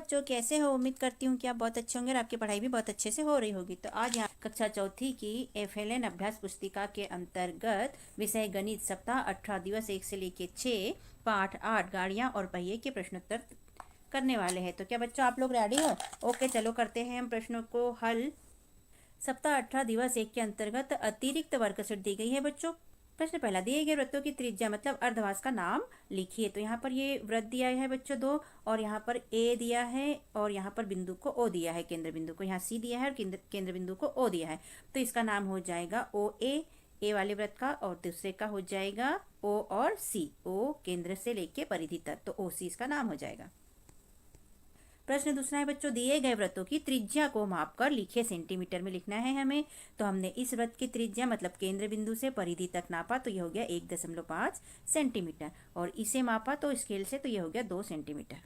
बच्चों, कैसे हो? उम्मीद करती हूँ कि आप बहुत अच्छे होंगे और आपकी पढ़ाई भी बहुत अच्छे से हो रही होगी। तो आज यहाँ कक्षा चौथी की FLN अभ्यास पुस्तिका के अंतर्गत विषय गणित सप्ताह 18 दिवस 1 से लेके 6 पाठ 8 गाड़ियाँ और पहिए के प्रश्नोत्तर करने वाले हैं। तो क्या बच्चों आप लोग रेडी हो? ओके, चलो करते हैं हम प्रश्नों को हल। सप्ताह 18 दिवस 1 के अंतर्गत अतिरिक्त वर्कशीट दी गई है बच्चों। प्रश्न पहला, दिए गए वृत्तों की त्रिज्या मतलब अर्धव्यास का नाम लिखिए। तो यहाँ पर ये वृत्त दिया है बच्चों दो, और यहाँ पर ए दिया है और यहाँ पर बिंदु को ओ दिया है, केंद्र बिंदु को यहाँ सी दिया है और केंद्र बिंदु को ओ दिया है। तो इसका नाम हो जाएगा ओ ए वाले वृत्त का, और दूसरे का हो जाएगा ओ और सी, ओ केंद्र से लेके परिधि तक, तो ओ सी इसका नाम हो जाएगा। प्रश्न दूसरा है बच्चों, दिए गए वृत्तों की त्रिज्या को मापकर लिखिए। सेंटीमीटर में लिखना है हमें। तो हमने इस वृत्त की त्रिज्या मतलब केंद्र बिंदु से परिधि तक नापा, तो ये हो गया 1.5 सेंटीमीटर, और इसे मापा तो स्केल से, तो ये हो गया 2 सेंटीमीटर।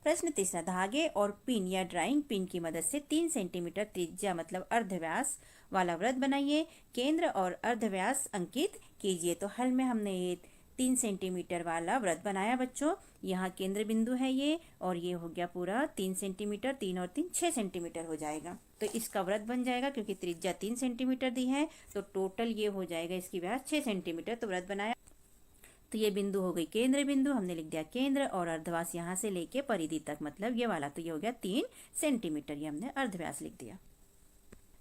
प्रश्न तीसरा, धागे और पिन या ड्राइंग पिन की मदद से 3 सेंटीमीटर त्रिज्या मतलब अर्धव्यास वाला वृत्त बनाइए। केंद्र और अर्धव्यास अंकित कीजिए। तो हल में हमने ये 3 सेंटीमीटर वाला वृत्त बनाया बच्चों। यहाँ केंद्र बिंदु है ये, और ये हो गया पूरा 3 सेंटीमीटर, 3 और 3 6 सेंटीमीटर हो जाएगा। तो इसका वृत्त बन जाएगा, क्योंकि त्रिज्या 3 सेंटीमीटर दी है, तो टोटल ये हो जाएगा इसकी व्यास 6 सेंटीमीटर। तो वृत्त बनाया, तो ये बिंदु हो गई केंद्र बिंदु, हमने लिख दिया केंद्र, और अर्धव्यास यहाँ से लेके परिधि तक मतलब ये वाला, तो ये हो गया 3 सेंटीमीटर, ये हमने अर्धव्यास लिख दिया।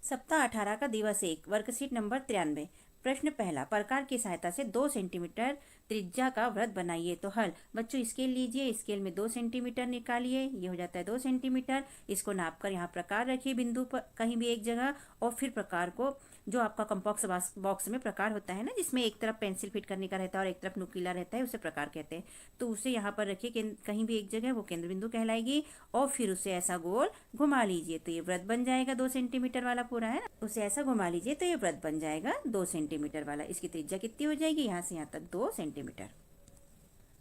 सप्ताह 18 का दिवस 1 वर्कशीट नंबर 93। प्रश्न पहला, प्रकार की सहायता से 2 सेंटीमीटर त्रिज्या का वृत्त बनाइए। तो हल बच्चों, स्केल लीजिए, स्केल में 2 सेंटीमीटर निकालिए, ये हो जाता है 2 सेंटीमीटर। इसको नापकर यहाँ प्रकार रखिए बिंदु पर कहीं भी एक जगह, और फिर प्रकार को, जो आपका कंपास बॉक्स में प्रकार होता है ना, जिसमें एक तरफ पेंसिल फिट करने का रहता है और एक तरफ नुकीला रहता है, उसे प्रकार कहते हैं। तो उसे यहाँ पर रखिए कहीं भी एक जगह, वो केंद्र बिंदु कहलाएगी, और फिर उसे ऐसा गोल घुमा लीजिए, तो ये वृत्त बन जाएगा 2 सेंटीमीटर वाला पूरा, है ना। उसे ऐसा घुमा लीजिए तो ये वृत्त बन जाएगा 2 सेंटीमीटर वाला। इसकी त्रिज्या कितनी हो जाएगी? यहाँ से यहाँ तक 2 सेंटीमीटर।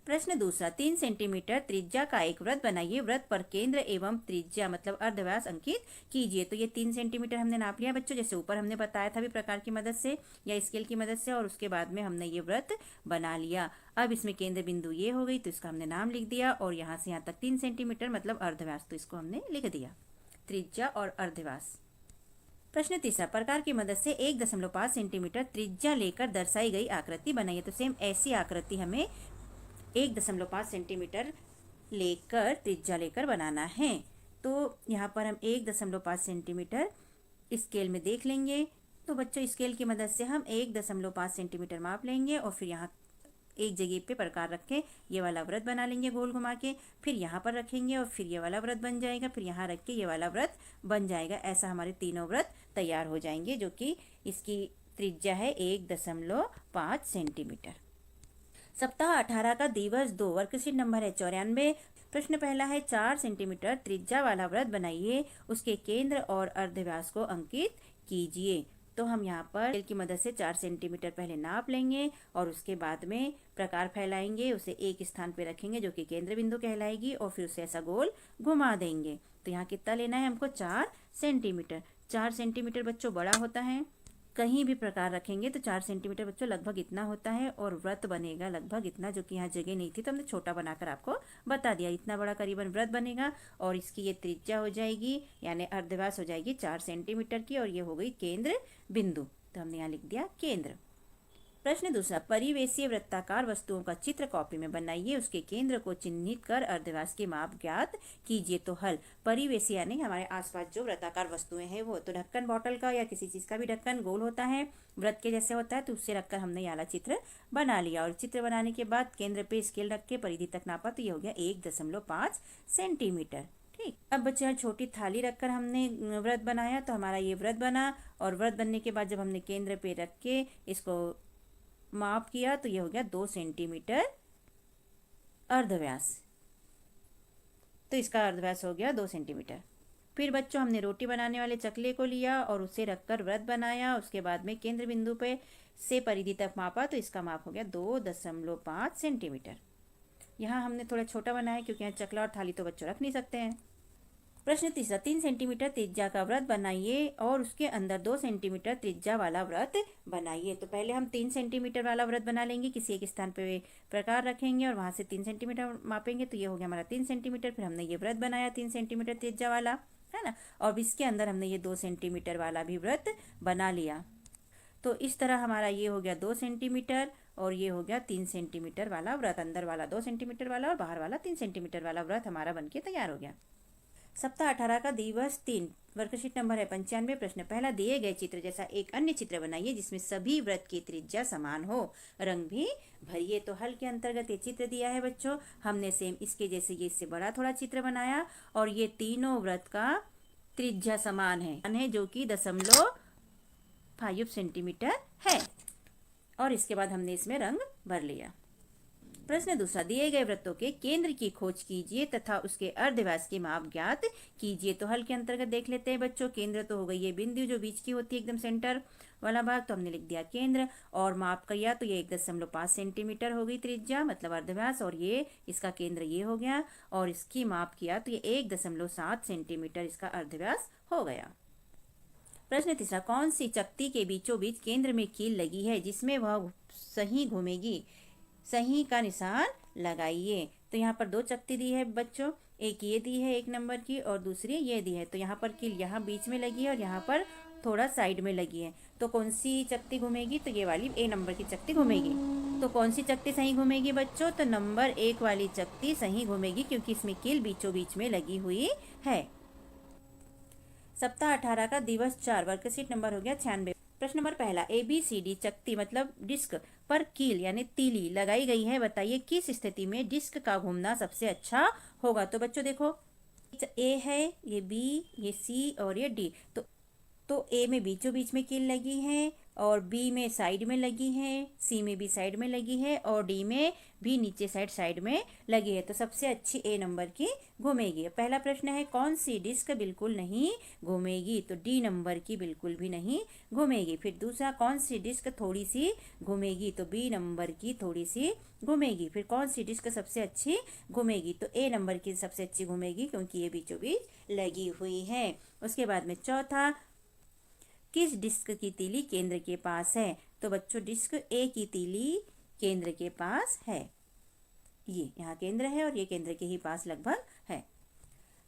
प्रश्न दूसरा, 3 सेंटीमीटर त्रिज्या का एक वृत्त बनाइए। वृत्त पर केंद्र एवं त्रिज्या मतलब अर्धव्यास अंकित कीजिए। तो ये 3 सेंटीमीटर हमने नाप लिया बच्चों, जैसे ऊपर हमने बताया था भी, प्रकार की मदद से या स्केल की मदद से, और उसके बाद में हमने ये वृत्त बना लिया। अब इसमें केंद्र बिंदु ये हो गई, तो इसका हमने नाम लिख दिया, और यहाँ से यहाँ तक 3 सेंटीमीटर मतलब अर्धव्यास, तो इसको हमने लिख दिया, त्रिज्या और अर्धव्यास। प्रश्न तीसरा, प्रकार की मदद से 1.5 सेंटीमीटर त्रिज्या लेकर दर्शाई गई आकृति बनाइए। तो सेम ऐसी आकृति हमें 1.5 सेंटीमीटर लेकर त्रिज्या लेकर बनाना है। तो यहाँ पर हम 1.5 सेंटीमीटर स्केल में देख लेंगे। तो बच्चों, स्केल की मदद से हम 1.5 सेंटीमीटर माप लेंगे, और फिर यहाँ एक जगह पे प्रकार रख के ये वाला वृत्त बना लेंगे गोल घुमा के, फिर यहाँ पर रखेंगे और फिर ये वाला वृत्त बन जाएगा, फिर यहाँ रख के ये वाला वृत्त बन जाएगा। ऐसा हमारे तीनों वृत्त तैयार हो जाएंगे, जो कि इसकी त्रिज्या है 1.5 सेंटीमीटर। सप्ताह 18 का दिवस 2 वर्कशीट नंबर है 94। प्रश्न पहला है, 4 सेंटीमीटर त्रिज्या वाला वृत्त बनाइए, उसके केंद्र और अर्धव्यास को अंकित कीजिए। तो हम यहाँ पर स्केल की मदद से 4 सेंटीमीटर पहले नाप लेंगे, और उसके बाद में प्रकार फैलाएंगे, उसे एक स्थान पे रखेंगे जो कि केंद्र बिंदु कहलाएगी, और फिर उसे ऐसा गोल घुमा देंगे। तो यहाँ कितना लेना है हमको? 4 सेंटीमीटर। 4 सेंटीमीटर बच्चों बड़ा होता है, कहीं भी प्रकार रखेंगे तो 4 सेंटीमीटर बच्चों लगभग इतना होता है, और वृत्त बनेगा लगभग इतना, जो कि यहाँ जगह नहीं थी तो हमने छोटा बनाकर आपको बता दिया। इतना बड़ा करीबन वृत्त बनेगा, और इसकी ये त्रिज्या हो जाएगी यानी अर्धव्यास हो जाएगी 4 सेंटीमीटर की, और ये हो गई केंद्र बिंदु। तो हमने यहाँ लिख दिया केंद्र। प्रश्न दूसरा, परिवेशीय वृत्ताकार वस्तुओं का चित्र कॉपी में बनाइए, उसके केंद्र को चिन्हित कर अर्धव्यास के माप ज्ञात कीजिए। तो हल, परिवेशीय यानी हमारे आसपास जो वृत्ताकार वस्तुएं हैं वो, तो ढक्कन बॉटल का या किसी चीज का भी ढक्कन गोल होता है, वृत्त के जैसे होता है, तो उससे रखकर हमने ये वाला चित्र बना लिया, और चित्र बनाने के बाद केंद्र पे स्केल रख के परिधि तक नापा, तो ये हो गया 1.5 सेंटीमीटर। ठीक, अब बच्चे छोटी थाली रखकर हमने वृत्त बनाया, तो हमारा ये वृत्त बना, और वृत्त बनने के बाद जब हमने केंद्र पे रख के इसको माप किया, तो ये हो गया 2 सेंटीमीटर अर्धव्यास। तो इसका अर्धव्यास हो गया 2 सेंटीमीटर। फिर बच्चों, हमने रोटी बनाने वाले चकले को लिया और उसे रखकर वृत्त बनाया, उसके बाद में केंद्र बिंदु पे से परिधि तक मापा, तो इसका माप हो गया 2.5 सेंटीमीटर। यहाँ हमने थोड़ा छोटा बनाया, क्योंकि यहाँ चकला और थाली तो बच्चों रख नहीं सकते हैं। प्रश्न तीसरा, 3 सेंटीमीटर त्रिज्या का व्रत बनाइए और उसके अंदर 2 सेंटीमीटर त्रिज्या वाला व्रत बनाइए। तो पहले हम 3 सेंटीमीटर वाला व्रत बना लेंगे, किसी एक स्थान पे प्रकार रखेंगे और वहां से 3 सेंटीमीटर मापेंगे, तो ये हो गया हमारा 3 सेंटीमीटर। फिर हमने ये व्रत बनाया 3 सेंटीमीटर त्रिज्या वाला, है ना, और इसके अंदर हमने ये 2 सेंटीमीटर वाला भी व्रत बना लिया। तो इस तरह हमारा ये हो गया 2 सेंटीमीटर और ये हो गया 3 सेंटीमीटर वाला व्रत। अंदर वाला 2 सेंटीमीटर वाला और बाहर वाला 3 सेंटीमीटर वाला व्रत हमारा बनके तैयार हो गया। सप्ताह 18 का दिवस 3, वर्कशीट नंबर है 95। प्रश्न पहला, दिए गए चित्र जैसा एक अन्य चित्र बनाइए जिसमें सभी व्रत की त्रिज्या समान हो, रंग भी भरिए। तो हल के अंतर्गत ये चित्र दिया है बच्चों, हमने सेम इसके जैसे ये इससे बड़ा थोड़ा चित्र बनाया और ये तीनों व्रत का त्रिज्या समान है जो कि 0.5 सेंटीमीटर है, और इसके बाद हमने इसमें रंग भर लिया। प्रश्न दूसरा, दिए गए वृत्तों के केंद्र की खोज कीजिए तथा उसके अर्धव्यास की माप ज्ञात कीजिए। तो हल के अंतर्गत देख लेते हैं बच्चों। केंद्र तो हो गई ये बिंदु जो बीच की होती है एकदम सेंटर वाला भाग, तो हमने लिख दिया केंद्र, और माप किया तो ये 1.5 सेंटीमीटर हो गई त्रिज्या मतलब अर्धव्यास, और ये इसका केंद्र ये हो गया, और इसकी माप किया तो ये 1.7 सेंटीमीटर इसका अर्धव्यास हो गया। प्रश्न तीसरा, कौन सी चकती के बीचों बीच केंद्र में कील लगी है जिसमें वह सही घूमेगी, सही का निशान लगाइए। तो यहाँ पर 2 चकती दी है बच्चों, एक ये दी है 1 नंबर की और दूसरी ये दी है। तो यहाँ पर कील यहाँ बीच में लगी है और यहाँ पर थोड़ा साइड में लगी है। तो कौन सी चकती घूमेगी, तो ये वाली A नंबर की चकती घूमेगी। तो कौन सी चकती सही घूमेगी बच्चों, तो नंबर 1 वाली चकती सही घूमेगी क्योंकि इसमें कील बीचों बीच में लगी हुई है। सप्ताह 18 का दिवस 4, वर्कशीट नंबर हो गया 96। प्रश्न नंबर पहला, ABCD चकती मतलब डिस्क पर कील यानी तीली लगाई गई है, बताइए किस स्थिति में डिस्क का घूमना सबसे अच्छा होगा। तो बच्चों देखो, A है, ये B, ये C और ये D। तो A में बीचों बीच में कील लगी है और B में साइड में लगी है, C में भी साइड में लगी है और D में भी नीचे साइड में लगी है। तो सबसे अच्छी A नंबर की घूमेगी। पहला प्रश्न है, कौन सी डिस्क बिल्कुल नहीं घूमेगी, तो D नंबर की बिल्कुल भी नहीं घूमेगी। फिर दूसरा, कौन सी डिस्क थोड़ी सी घूमेगी, तो B नंबर की थोड़ी सी घूमेगी। फिर कौन सी डिस्क सबसे अच्छी घूमेगी, तो A नंबर की सबसे अच्छी घूमेगी क्योंकि ये बीचों बीच लगी हुई है। उसके बाद में चौथा, किस डिस्क की तीली केंद्र के पास है, तो बच्चों डिस्क A की तीली केंद्र के पास है, ये यहाँ केंद्र है और ये केंद्र के ही पास लगभग है।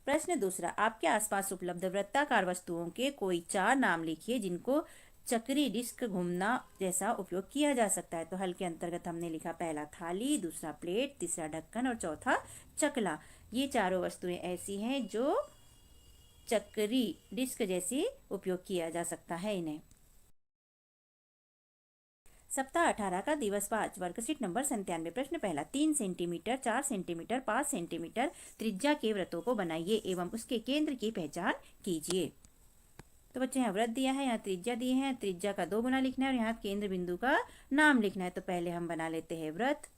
प्रश्न दूसरा, आपके आसपास उपलब्ध वृत्ताकार वस्तुओं के कोई 4 नाम लिखिए जिनको चक्री डिस्क घूमना जैसा उपयोग किया जा सकता है। तो हल के अंतर्गत हमने लिखा, पहला थाली, दूसरा प्लेट, तीसरा ढक्कन और चौथा चकला। ये चारों वस्तुएं ऐसी हैं जो चक्री डिस्क जैसी उपयोग किया जा सकता है इन्हें। सप्ताह 18 का दिवस 5, वर्कशीट नंबर 97। प्रश्न पहला, 3 सेंटीमीटर, 4 सेंटीमीटर, 5 सेंटीमीटर त्रिज्या के वृत्तों को बनाइए एवं उसके केंद्र की पहचान कीजिए। तो बच्चे यहाँ वृत्त दिया है, यहाँ त्रिज्या दी है, त्रिज्या का 2 गुना लिखना है और यहाँ केंद्र बिंदु का नाम लिखना है। तो पहले हम बना लेते हैं वृत्त।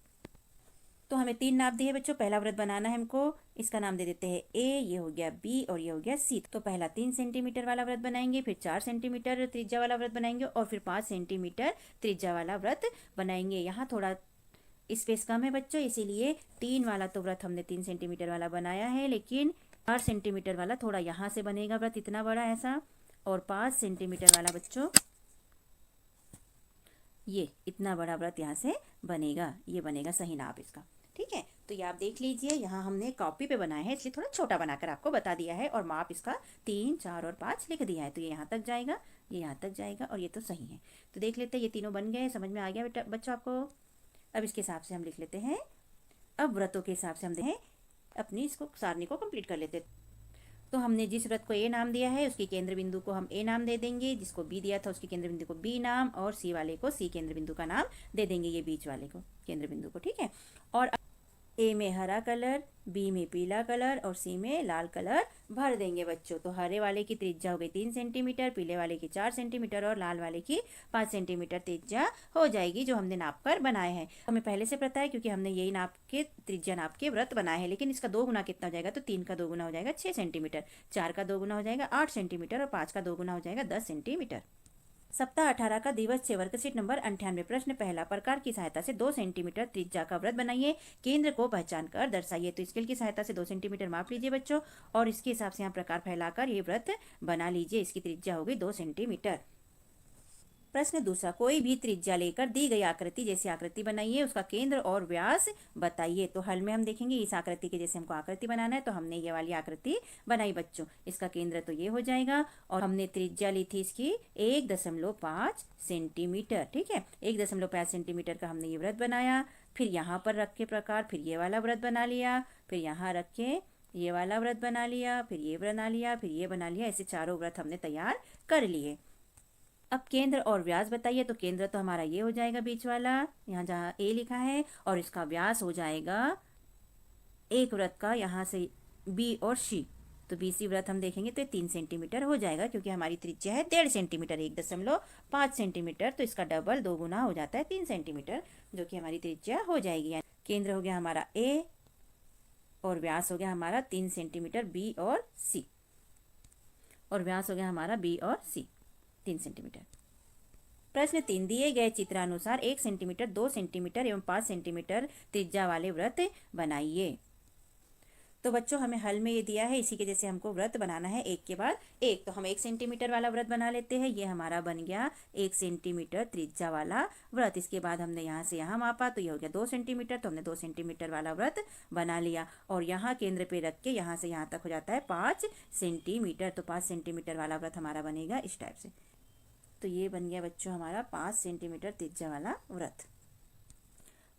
तो हमें 3 नाप दिए बच्चों, पहला व्रत बनाना है हमको, इसका नाम दे देते हैं A, ये हो गया B और ये हो गया C। तो पहला 3 सेंटीमीटर वाला व्रत बनाएंगे, फिर 4 सेंटीमीटर त्रिज्या वाला व्रत बनाएंगे और फिर 5 सेंटीमीटर त्रिज्या वाला व्रत बनाएंगे। यहाँ थोड़ा स्पेस कम है बच्चों, इसीलिए 3 वाला तो व्रत हमने 3 सेंटीमीटर वाला बनाया है, लेकिन 4 सेंटीमीटर वाला थोड़ा यहाँ से बनेगा व्रत इतना बड़ा ऐसा, और 5 सेंटीमीटर वाला बच्चों ये इतना बड़ा व्रत यहाँ से बनेगा, ये बनेगा सही नाप इसका। ठीक है, तो ये आप देख लीजिए, यहाँ हमने कॉपी पे बनाया है इसलिए थोड़ा छोटा बनाकर आपको बता दिया है, और माप इसका 3, 4 और 5 लिख दिया है। तो ये यहाँ तक जाएगा, ये यहाँ तक जाएगा और ये तो सही है। तो देख लेते हैं, ये तीनों बन गए, समझ में आ गया बेटा बच्चों आपको। अब इसके हिसाब से हम लिख लेते हैं, अब व्रतों के हिसाब से हम देखें अपनी इसको सारणी को कंप्लीट कर लेते। तो हमने जिस व्रत को A नाम दिया है उसके केंद्र बिंदु को हम A नाम दे देंगे, जिसको B दिया था उसके केंद्र बिंदु को B नाम, और C वाले को C केंद्र बिंदु का नाम दे देंगे, ये बीच वाले को केंद्र बिंदु को। ठीक है, और A में हरा कलर, B में पीला कलर और C में लाल कलर भर देंगे बच्चों। तो हरे वाले की त्रिज्या हो गई 3 सेंटीमीटर, पीले वाले की 4 सेंटीमीटर और लाल वाले की 5 सेंटीमीटर त्रिज्या हो जाएगी, जो हमने नाप कर बनाए हैं। हमें पहले से पता है क्योंकि हमने यही नाप के त्रिज्या नाप के व्रत बनाए हैं, लेकिन इसका 2 गुना कितना हो जाएगा, तो 3 का 2 गुना हो जाएगा 6 सेंटीमीटर, 4 का 2 गुना हो जाएगा 8 सेंटीमीटर और 5 का 2 गुना हो जाएगा 10 सेंटीमीटर। सप्ताह 18 का दिवस 6 वर्कशीट नंबर 98। प्रश्न पहला, प्रकार की सहायता से 2 सेंटीमीटर त्रिज्या का वृत्त बनाइए, केंद्र को पहचान कर दर्शाइए। तो स्केल की सहायता से 2 सेंटीमीटर माप लीजिए बच्चों, और इसके हिसाब से यहाँ प्रकार फैलाकर ये वृत्त बना लीजिए। इसकी त्रिज्या होगी 2 सेंटीमीटर। प्रश्न दूसरा, कोई भी त्रिज्या लेकर दी गई आकृति जैसी आकृति बनाइए, उसका केंद्र और व्यास बताइए। तो हल में हम देखेंगे इस आकृति के जैसे हमको आकृति बनाना है, तो हमने ये वाली आकृति बनाई बच्चों। इसका केंद्र तो ये हो जाएगा, और हमने त्रिज्या ली थी इसकी 1.5 सेंटीमीटर। ठीक है, 1.5 सेंटीमीटर का हमने ये वृत्त बनाया। फिर यहाँ पर रख के प्रकार, फिर ये वाला वृत्त बना लिया, फिर यहाँ रख के ये वाला वृत्त बना लिया, फिर ये बना लिया, फिर ये बना लिया। ऐसे चारों वृत्त हमने तैयार कर लिए। अब केंद्र और व्यास बताइए। तो केंद्र तो हमारा ये हो जाएगा बीच वाला, यहाँ जहाँ ए लिखा है, और इसका व्यास हो जाएगा एक वृत्त का यहाँ से बी और सी। तो बी सी वृत्त हम देखेंगे तो 3 सेंटीमीटर हो जाएगा, क्योंकि हमारी त्रिज्या है 1.5 सेंटीमीटर, 1.5 सेंटीमीटर। तो इसका डबल 2 गुना हो जाता है 3 सेंटीमीटर, जो कि हमारी त्रिज्या हो जाएगी। केंद्र हो गया हमारा ए, और व्यास हो गया हमारा 3 सेंटीमीटर बी और सी, और व्यास हो गया हमारा बी और सी 3 सेंटीमीटर। प्रश्न 3, दिए गए चित्रानुसार 1 सेंटीमीटर, 2 सेंटीमीटर एवं 5 सेंटीमीटर त्रिज्या वाले वृत्त बनाइए। तो बच्चों हमें हल में ये दिया है, इसी के जैसे हमको वृत्त बनाना है एक के बाद एक। तो हम 1 सेंटीमीटर वाला वृत्त बना लेते हैं। ये हमारा बन गया 1 सेंटीमीटर त्रिज्या वाला वृत्त। इसके बाद हमने यहाँ से यहाँ मापा, तो ये हो गया 2 सेंटीमीटर। तो हमने 2 सेंटीमीटर वाला वृत्त बना लिया, और यहाँ केंद्र पे रख के यहाँ से यहाँ तक हो जाता है 5 सेंटीमीटर। तो 5 सेंटीमीटर वाला वृत्त हमारा बनेगा इस टाइप से। तो ये बन गया बच्चों हमारा 5 सेंटीमीटर त्रिज्या वाला वृत्त।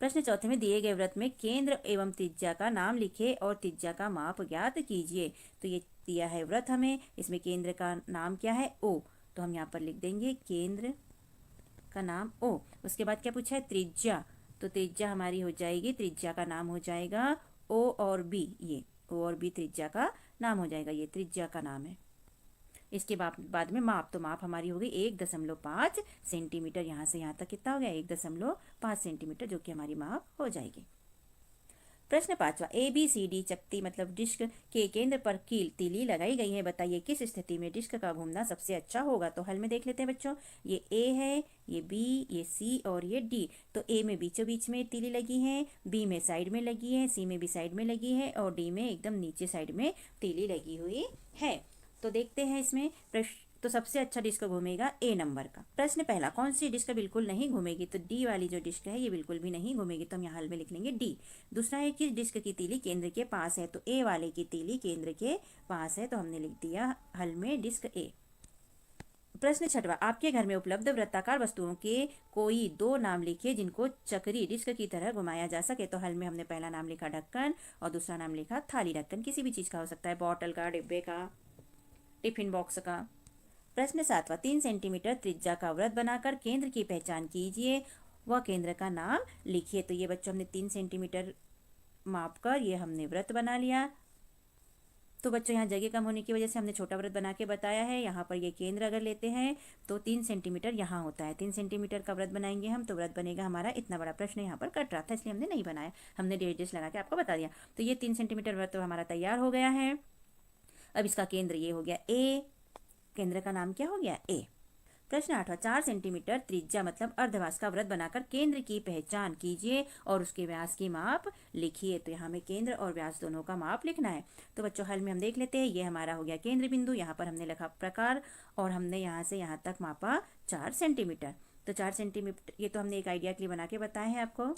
प्रश्न चौथे में, दिए गए वृत्त में केंद्र एवं त्रिज्या का नाम लिखे और त्रिज्या का माप ज्ञात कीजिए। तो ये दिया है वृत्त हमें, इसमें केंद्र का नाम क्या है, ओ। तो हम यहाँ पर लिख देंगे केंद्र का नाम ओ। उसके बाद क्या पूछा है, त्रिज्या। तो त्रिज्या हमारी हो जाएगी, त्रिज्या का नाम हो जाएगा ओ और बी। ये ओ और बी त्रिज्या का नाम हो जाएगा, ये त्रिज्या का नाम है। इसके बाद में माप, तो माप हमारी हो गई 1.5 सेंटीमीटर। यहाँ से यहाँ तक कितना हो गया, 1.5 सेंटीमीटर, जो कि हमारी माप हो जाएगी। प्रश्न 5वां, ABCD चकती मतलब डिस्क के केंद्र पर कील तीली लगाई गई है, बताइए किस स्थिति में डिस्क का घूमना सबसे अच्छा होगा। तो हल में देख लेते हैं बच्चों। ये A है, ये B, ये C और ये D। तो A में बीचों बीच में तीली लगी है, B में साइड में लगी है, C में भी साइड में लगी है, और D में एकदम नीचे साइड में तीली लगी हुई है। तो देखते हैं इसमें प्रश्न। तो सबसे अच्छा डिस्क घूमेगा ए नंबर का। प्रश्न पहला, कौन सी डिस्क बिल्कुल नहीं घूमेगी। तो डी वाली जो डिस्क है ये बिल्कुल भी नहीं घूमेगी, तो हम यहाँ हल में लिख लेंगे डी। दूसरा है, किस डिस्क की तीली केंद्र के पास है। तो ए वाले की तीली केंद्र के पास है, तो हमने लिख दिया हल में डिस्क ए। प्रश्न 6वां, आपके घर में उपलब्ध वृत्ताकार वस्तुओं के कोई 2 नाम लिखिए जिनको चक्री डिस्क की तरह घुमाया जा सके। तो हल में हमने पहला नाम लिखा ढक्कन, और दूसरा नाम लिखा थाली। ढक्कन किसी भी चीज का हो सकता है, बॉटल का, डिब्बे का, टिफिन बॉक्स का। प्रश्न 7वां, 3 सेंटीमीटर त्रिज्या का वृत्त बनाकर केंद्र की पहचान कीजिए, वह केंद्र का नाम लिखिए। तो ये बच्चों हमने 3 सेंटीमीटर माप कर ये हमने वृत्त बना लिया। तो बच्चों यहाँ जगह कम होने की वजह से हमने छोटा वृत्त बना के बताया है। यहाँ पर ये केंद्र अगर लेते हैं तो 3 सेंटीमीटर यहाँ होता है। 3 सेंटीमीटर का वृत्त बनाएंगे हम, तो वृत्त बनेगा हमारा इतना बड़ा। प्रश्न यहाँ पर कट रहा था इसलिए हमने नहीं बनाया, हमने डेढ़ लगा के आपको बता दिया। तो ये 3 सेंटीमीटर वृत्त हमारा तैयार हो गया है। अब इसका केंद्र ये हो गया ए, केंद्र का नाम क्या हो गया ए। प्रश्न 8वां, 4 सेंटीमीटर त्रिज्या मतलब अर्धव्यास का वृत्त बनाकर केंद्र की पहचान कीजिए और उसके व्यास की माप लिखिए। तो यहाँ हमें केंद्र और व्यास दोनों का माप लिखना है। तो बच्चों हल में हम देख लेते हैं, ये हमारा हो गया केंद्र बिंदु। यहाँ पर हमने लिखा प्रकार, और हमने यहाँ से यहाँ तक मापा 4 सेंटीमीटर। तो 4 सेंटीमीटर ये तो हमने एक आइडिया के लिए बना के बताए हैं आपको।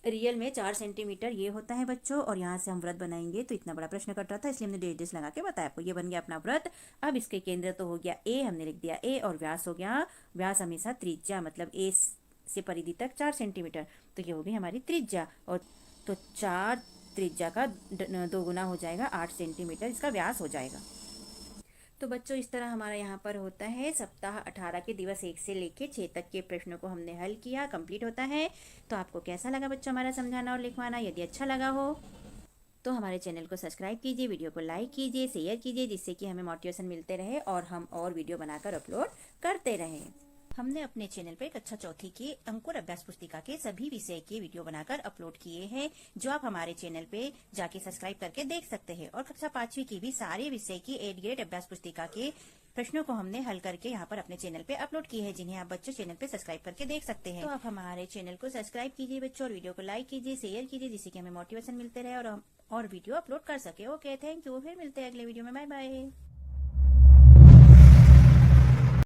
रियल में 4 सेंटीमीटर ये होता है बच्चों, और यहाँ से हम व्रत बनाएंगे। तो इतना बड़ा प्रश्न कट रहा था इसलिए हमने डेढ़ लगा के बताया आपको। ये बन गया अपना व्रत। अब इसके केंद्र तो हो गया ए, हमने लिख दिया ए, और व्यास हो गया, व्यास हमेशा त्रिज्या मतलब ए से परिधि तक 4 सेंटीमीटर। तो ये हो गई हमारी त्रिज्या, और तो 4 त्रिज्या का 2 गुना हो जाएगा, 8 सेंटीमीटर इसका व्यास हो जाएगा। तो बच्चों इस तरह हमारा यहाँ पर होता है सप्ताह 18 के दिवस 1 से लेके 6 तक के प्रश्नों को हमने हल किया, कंप्लीट होता है। तो आपको कैसा लगा बच्चों हमारा समझाना और लिखवाना? यदि अच्छा लगा हो तो हमारे चैनल को सब्सक्राइब कीजिए, वीडियो को लाइक कीजिए, शेयर कीजिए, जिससे कि हमें मोटिवेशन मिलते रहे और हम और वीडियो बनाकर अपलोड करते रहें। हमने अपने चैनल पे कक्षा चौथी के अंकुर अभ्यास पुस्तिका के सभी विषय के वीडियो बनाकर अपलोड किए हैं, जो आप हमारे चैनल पे जाके सब्सक्राइब करके देख सकते हैं। और कक्षा 5वीं की भी सारे विषय की 8th ग्रेड अभ्यास पुस्तिका के प्रश्नों को हमने हल करके यहाँ पर अपने चैनल पे अपलोड किए हैं, जिन्हें आप बच्चों चैनल पे सब्सक्राइब करके देख सकते हैं। तो आप हमारे चैनल को सब्सक्राइब कीजिए बच्चों, और वीडियो को लाइक कीजिए, शेयर कीजिए, जिससे कि हमें मोटिवेशन मिलते रहे और वीडियो अपलोड कर सके। Okay, thank you. फिर मिलते हैं अगले वीडियो में। Bye bye.